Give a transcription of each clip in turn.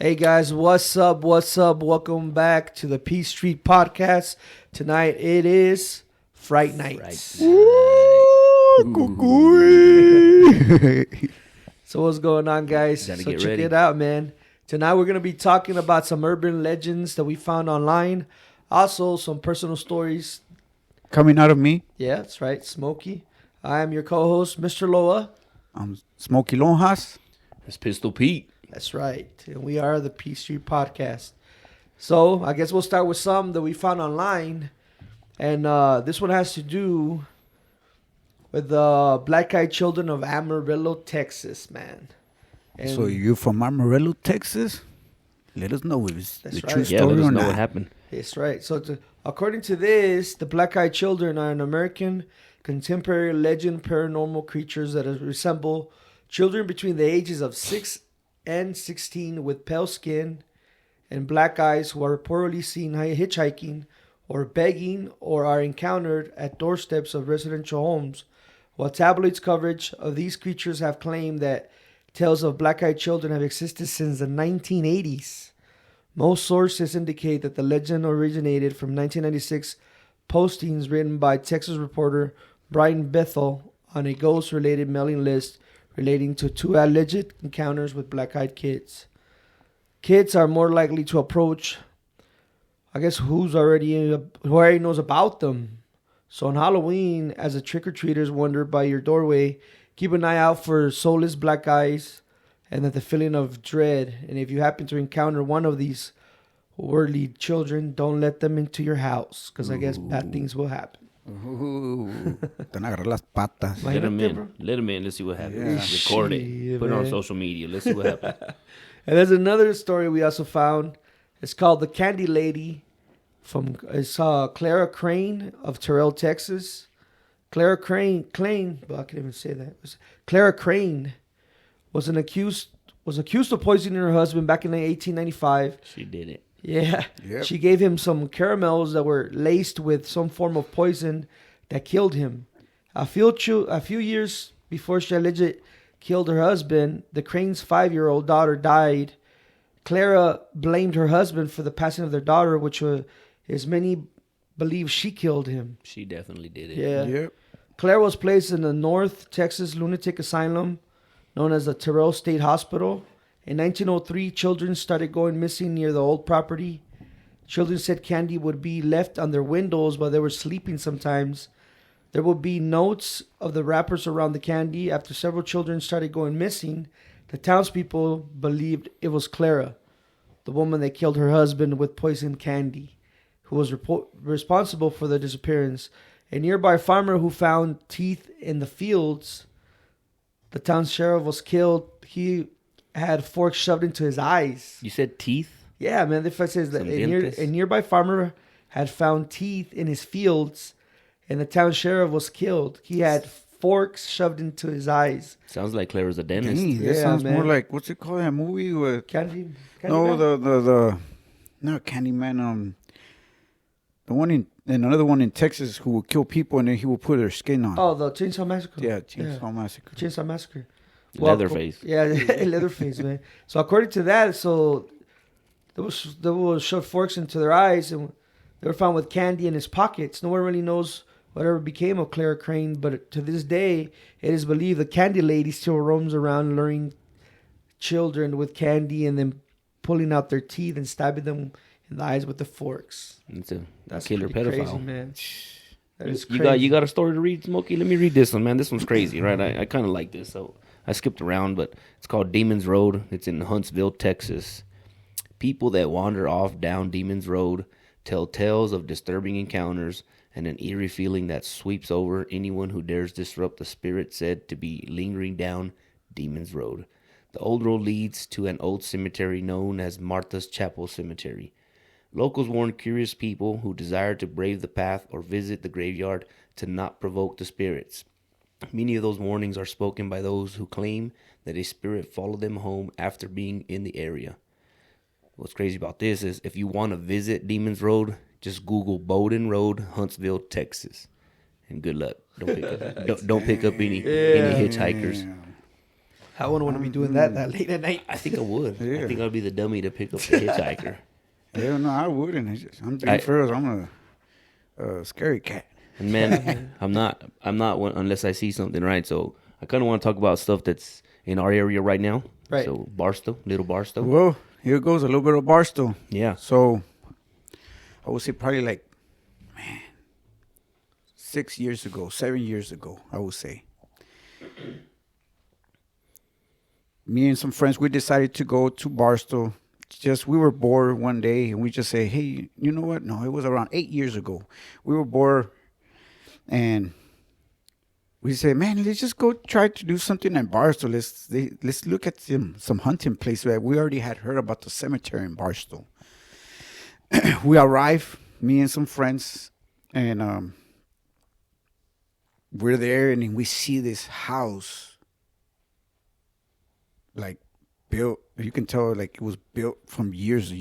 Hey guys, what's up? What's up? Welcome back to the P Street Podcast. Tonight it is Fright Night. So what's going on, guys? Gotta So get check ready. it out, man. Tonight we're gonna be talking about some urban legends that we found online. Also, some personal stories. Coming out of me, Yeah, that's right, Smokey. I am your co-host, Mr. Loa. I'm Smokey Lonjas. It's Pistol Pete. That's right. And we are the P Street Podcast. So I guess we'll start with some that we found online. And this one has to do with the black-eyed children of Amarillo, Texas, man. And So you're from Amarillo, Texas? Let us know if it's That's the right. true Yeah, story let us or know not. what happened. That's right. So according to this, the black-eyed children are an American contemporary legend paranormal creatures that resemble children between the ages of 6 and 16 with pale skin and black eyes who are reportedly seen hitchhiking or begging or are encountered at doorsteps of residential homes. While tabloids coverage of these creatures have claimed that tales of black-eyed children have existed since the 1980s, most sources indicate that the legend originated from 1996 postings written by Texas reporter Brian Bethel on a ghost-related mailing list relating to two alleged encounters with black-eyed kids. Kids are more likely to approach, I guess, who already knows about them. So on Halloween, as the trick-or-treaters wander by your doorway, keep an eye out for soulless black eyes and the feeling of dread. And if you happen to encounter one of these worldly children, don't let them into your house, because I guess bad things will happen. Ooh, te van a agarrar las patas. Let him Imagínate, in. bro. Let him in. Let's see what happens. Yeah. Record Shit, it. Put it on man. social media. Let's see what happens. And there's another story we also found. It's called The Candy Lady. It's Clara Crane of Terrell, Texas. Clara Crane, well, I can't even say that. Clara Crane was accused of poisoning her husband back in 1895. She did it. Yeah. Yep. She gave him some caramels that were laced with some form of poison that killed him. A few years before she allegedly killed her husband, the Crane's 5-year-old daughter died. Clara blamed her husband for the passing of their daughter, which is many believe she killed him. She definitely did it. Yeah. Yep. Claire was placed in the North Texas Lunatic Asylum, known as the Terrell State Hospital. In 1903, children started going missing near the old property. Children said candy would be left on their windows while they were sleeping sometimes. There would be notes of the wrappers around the candy. After several children started going missing, the townspeople believed it was Clara, the woman that killed her husband with poisoned candy, who was responsible for the disappearance. A nearby farmer who found teeth in the fields, the town sheriff was killed. He had forks shoved into his eyes. You said teeth? Yeah, man. The fact says that Some a dientes? nearby farmer had found teeth in his fields, and the town sheriff was killed. He had forks shoved into his eyes. Sounds like Clara's a dentist. Dang, that Yeah, sounds man. more like, what's it called, that movie with... Candy No, man? the not Candyman, the one in, and another one in Texas who would kill people and then he would put their skin on. Oh, the Chainsaw Massacre. Yeah, Chainsaw Massacre. Chainsaw Massacre. Leatherface. Yeah, Leatherface, man. So according to that, they were shoved forks into their eyes, and they were found with candy in his pockets. No one really knows whatever became of Clara Crane, but to this day, it is believed the Candy Lady still roams around luring children with candy and then pulling out their teeth and stabbing them in the eyes with the forks. It's a That's killer pretty pedophile. crazy, man. That is crazy. You got a story to read, Smokey? Let me read this one, man. This one's crazy, right? I kind of like this, so I skipped around, but it's called Demon's Road. It's in Huntsville, Texas. People that wander off down Demon's Road tell tales of disturbing encounters and an eerie feeling that sweeps over anyone who dares disrupt the spirit said to be lingering down Demon's Road. The old road leads to an old cemetery known as Martha's Chapel Cemetery. Locals warn curious people who desire to brave the path or visit the graveyard to not provoke the spirits. Many of those warnings are spoken by those who claim that a spirit followed them home after being in the area. What's crazy about this is if you want to visit Demon's Road, just Google Bowden Road, Huntsville, Texas, and good luck. Don't pick up any hitchhikers. I wouldn't want to be doing that late at night. I think I would. Yeah. I think I'd be the dummy to pick up the hitchhiker. Hell no, I wouldn't. I'm three furrows. I'm a scary cat. And man, I'm not one, unless I see something, right? So I kind of want to talk about stuff that's in our area right now. Right. So Barstow, little Barstow. Well, here goes a little bit of Barstow. Yeah. So I would say probably like, man, 7 years ago, I would say. Me and some friends, we decided to go to Barstow. We were bored one day, and we just say, hey, you know what? No, it was around 8 years ago. We were bored, and we said, man, let's just go try to do something in Barstow. Let's look at some hunting place. We already had heard about the cemetery in Barstow. We arrived, me and some friends, and we're there, and we see this house, like, built. You can tell, like, it was built from years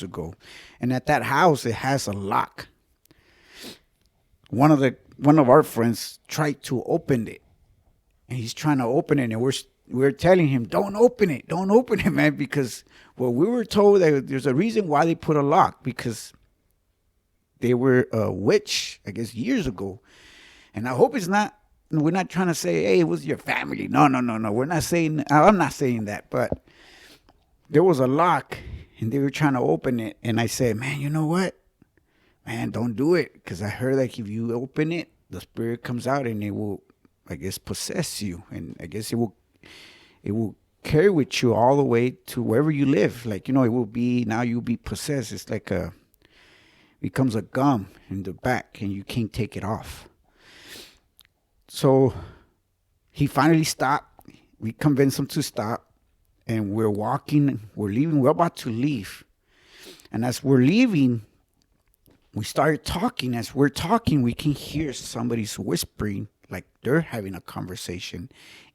ago. And at that house, it has a lock. One of our friends tried to open it, and he's trying to open it, and we're telling him, don't open it, man, because we were told that there's a reason why they put a lock, because they were a witch, I guess, years ago. And I hope we're not trying to say, hey, it was your family. No. We're not saying, I'm not saying that, but there was a lock, and they were trying to open it, and I said, man, you know what? Man, don't do it, because I heard like if you open it, the spirit comes out and it will, I guess, possess you, and I guess it will carry with you all the way to wherever you live. Like, it will be, now you'll be possessed. It's like becomes a gum in the back, and you can't take it off. So he finally stopped. We convinced him to stop, and we're leaving. We're about to leave, and as we're leaving, we started talking. As we're talking, we can hear somebody's whispering, like they're having a conversation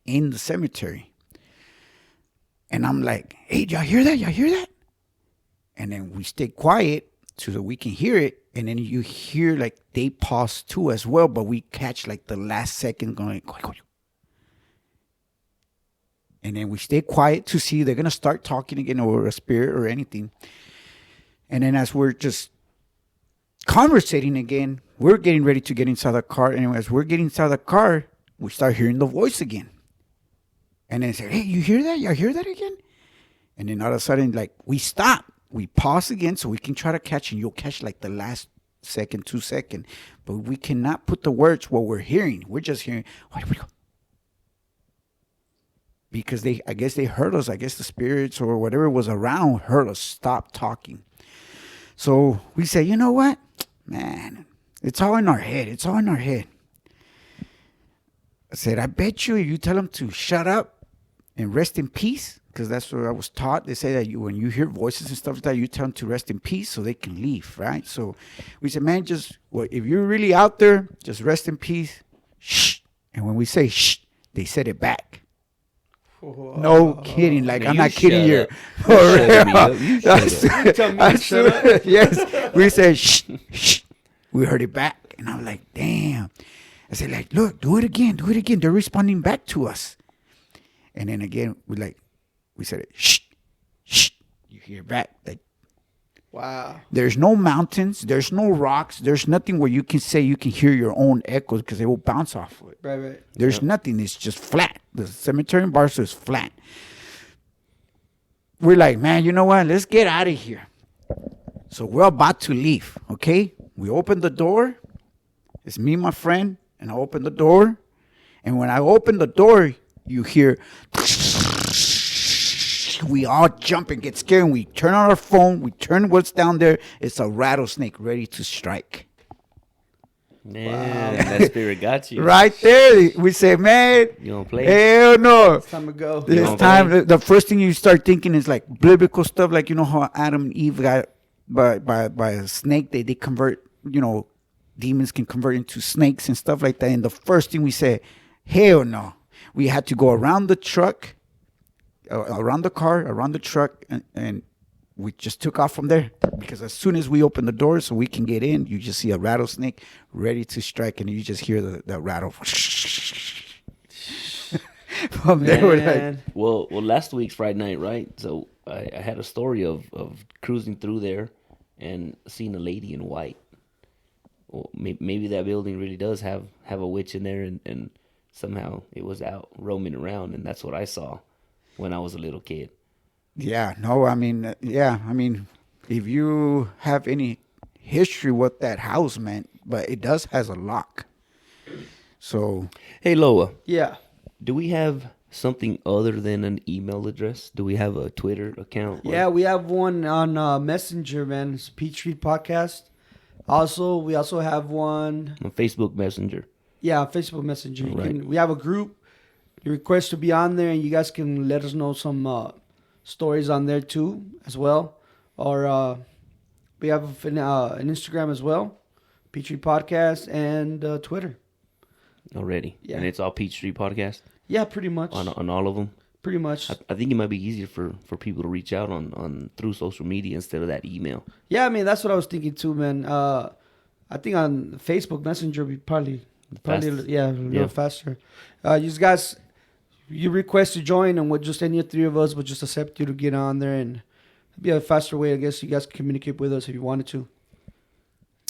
in the cemetery. And I'm like, hey, y'all hear that? And then we stay quiet so that we can hear it. And then you hear, like, they pause too as well, but we catch, like, the last second going, and then we stay quiet to see they're going to start talking again, or a spirit or anything. And then as we're just conversating again, we're getting ready to get inside the car. And as we're getting inside the car, we start hearing the voice again. And then say, hey, you hear that? Y'all hear that again? And then all of a sudden, like, we stop. We pause again so we can try to catch, and you'll catch like the last second, 2 seconds. But we cannot put the words what we're hearing. We're just hearing, because I guess they heard us. I guess the spirits or whatever was around heard us stop talking. So we say, you know what? Man, it's all in our head. I said, I bet you if you tell them to shut up and rest in peace, because that's what I was taught. They say that when you hear voices and stuff like that, you tell them to rest in peace so they can leave, right? So we said, man, if you're really out there, just rest in peace. Shh. And when we say shh, they said it back. Whoa. No kidding. Like, I'm not kidding you. For real. Yes. We said shh, shh. We heard it back. And I'm like, damn. I said, like, look, do it again. They're responding back to us. And then again, we said, shh, shh. You hear back. Like, wow. There's no mountains. There's no rocks. There's nothing where you can say you can hear your own echoes, because they will bounce off of it. Right. There's nothing. It's just flat. The cemetery in Barstow is flat. We're like, man, you know what? Let's get out of here. So we're about to leave, okay? We open the door. It's me and my friend, and I open the door. And when I open the door, you hear, we all jump and get scared, and we turn on our phone. We turn what's down there. It's a rattlesnake ready to strike. Man, that spirit got you. Right there. We say, man, you don't play? Hell no. It's time to go. This time, the first thing you start thinking is like biblical stuff, like, how Adam and Eve got by a snake. They convert, demons can convert into snakes and stuff like that. And the first thing we say, hell no. We had to go around the truck, around the car, around the truck, and we just took off from there. Because as soon as we open the door so we can get in, you just see a rattlesnake ready to strike, and you just hear the rattle. From there, we're like, Man. Well, last week's Friday night, right? So I had a story of cruising through there and seeing a lady in white. Well, maybe that building really does have a witch in there, and somehow it was out roaming around, and that's what I saw when I was a little kid. yeah, no, I mean, if you have any history what that house meant, but it does has a lock. So Hey, Loa, Yeah. do we have something other than an email address? Do we have a Twitter account? Yeah, we have one on Messenger, man. It's Peach Street Podcast. We also have one. On Facebook Messenger. Yeah, Facebook Messenger. Right. We have a group. You request to be on there, and you guys can let us know some stories on there too, as well. Or we have an Instagram as well, Petrie Podcast, and Twitter. Already. Yeah. And it's all Peach Street Podcast Yeah, pretty much. on all of them. Pretty much. I think it might be easier for people to reach out on through social media instead of that email. Yeah, I mean that's what I was thinking too, man. I think on Facebook Messenger we probably Fast. a little Yeah. faster. You guys, you request to join, and with just any of three of us would just accept you to get on there, and it'd be a faster way, I guess. You guys can communicate with us if you wanted to.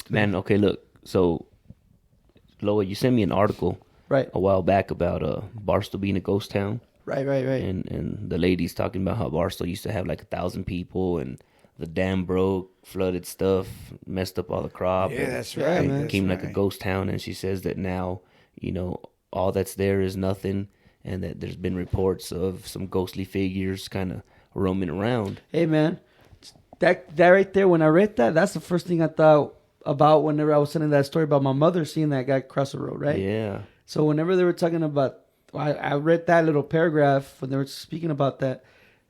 Man, okay, look. So, Loa, you sent me an article Right, a while back about Barstow being a ghost town, right. and the ladies talking about how Barstow used to have like 1,000 people, and the dam broke, flooded stuff, messed up all the crop. yeah, and that's Yeah, right. man. it became that's like a right. ghost town. And she says that now, all that's there is nothing, and that there's been reports of some ghostly figures kind of roaming around. Hey, man, that right there. When I read that, that's the first thing I thought about whenever I was telling that story about my mother seeing that guy cross the road. Right. Yeah. So whenever they were talking about, I read that little paragraph when they were speaking about that.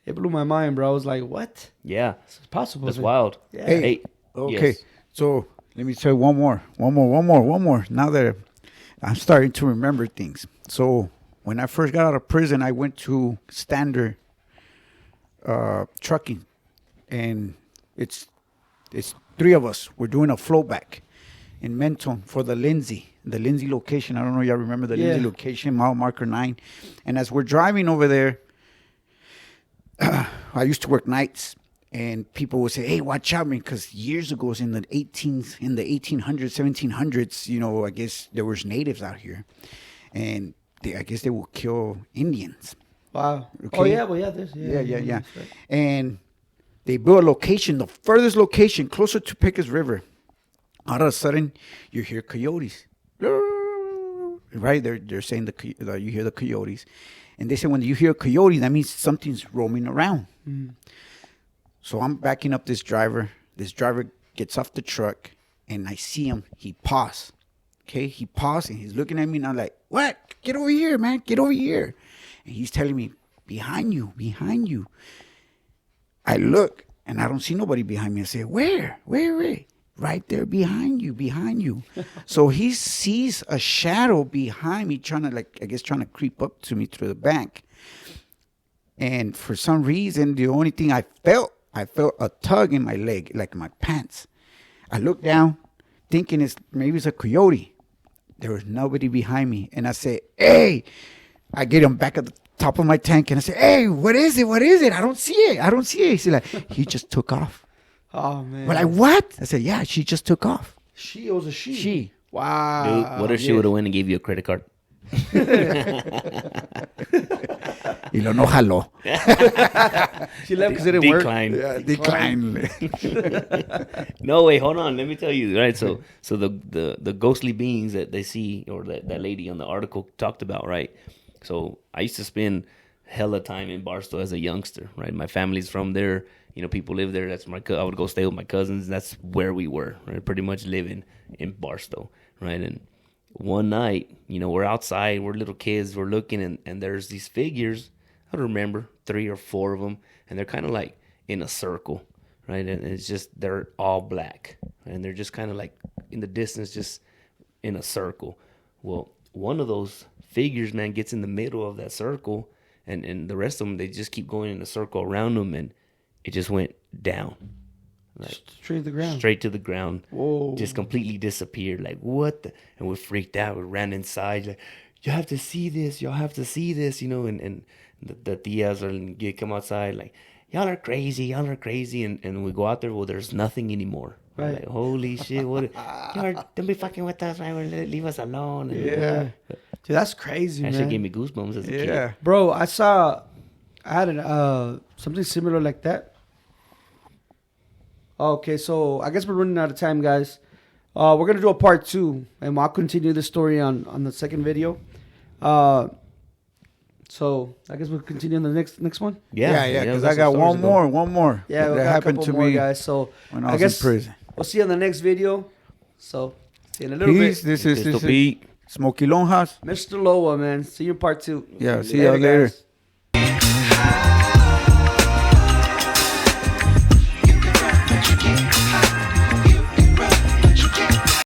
It blew my mind, bro. I was like, "What? Yeah. It's possible." That's wild. Yeah. Hey, okay. yes. So let me tell you one more. Now that I'm starting to remember things. So when I first got out of prison, I went to Standard Trucking, and it's three of us. We're doing a flow back in Menton for the Lindsay location. I don't know if y'all remember the Lindsay Yeah. location, mile marker 9. And as we're driving over there, I used to work nights, and people would say, "Hey, watch out, man," because years ago, in the 1800s, 1700s, I guess there was natives out here, and I guess they would kill Indians. Wow. Okay. Oh yeah. Well, yeah. There's, Yeah. that's right. And they built a location, the furthest location, closer to Pecos River. All of a sudden, you hear coyotes. Right? They're saying you hear the coyotes. And they say when you hear a coyote, that means something's roaming around. So I'm backing up this driver. This driver gets off the truck, and I see him. He paused. Okay? He paused, and he's looking at me, and I'm like, "What? Get over here, man. Get over here." And he's telling me, behind you. I look, and I don't see nobody behind me. I say, Where? Right there behind you. So he sees a shadow behind me trying to creep up to me through the back. And for some reason, the only thing I felt a tug in my leg, like my pants. I looked down, thinking maybe it's a coyote. There was nobody behind me. And I said, "Hey," I get him back at the top of my tank, and I say, "Hey, what is it? I don't see it. He's like, "He just took off." Oh man. We're like, "What?" I said, "Yeah, she just took off." She was a she. She. Wow. Dude, what if she would have went and gave you a credit card? Y lo no jaló. She left because it didn't work. Decline. Yeah, decline. No, wait, hold on. Let me tell you, right? So the ghostly beings that they see, or that lady on the article talked about, right? So I used to spend hella time in Barstow as a youngster, right? My family's from there. People live there. That's I would go stay with my cousins. That's where we were, right? Pretty much living in Barstow, right? And one night, we're outside, we're little kids, we're looking, and there's these figures. I don't remember, 3 or 4 of them, and they're kind of like in a circle, right? And it's just, they're all black, and they're just kind of like in the distance, just in a circle. Well, one of those figures, man, gets in the middle of that circle, and the rest of them, they just keep going in a circle around them, and it just went down. Like, Straight to the ground. straight to the ground. Whoa. Just completely disappeared. Like, what the? And we freaked out. We ran inside. Like, you have to see this. Y'all have to see this, and the tias you come outside like, y'all are crazy. And we go out there, well, there's nothing anymore. Right. Like, holy shit, don't be fucking with us, man. Leave us alone. And, Yeah. Dude, that's crazy, that man. shit gave me goosebumps as a kid. Bro, I had something similar like that. Okay, so I guess we're running out of time, guys. We're going to do a part 2, and I'll continue the story on the second video. So I guess we'll continue on the next one. Yeah, because got I got some one stories more. Yeah, we that got a happened couple to more, me guys. So when I was in prison. we'll see you on the next video. So see you in a little Peace. bit. This Pistol is Pete. Smokey Longhas. Mr. Loa, man. See you in part 2. Yeah, see y'all later. Guys.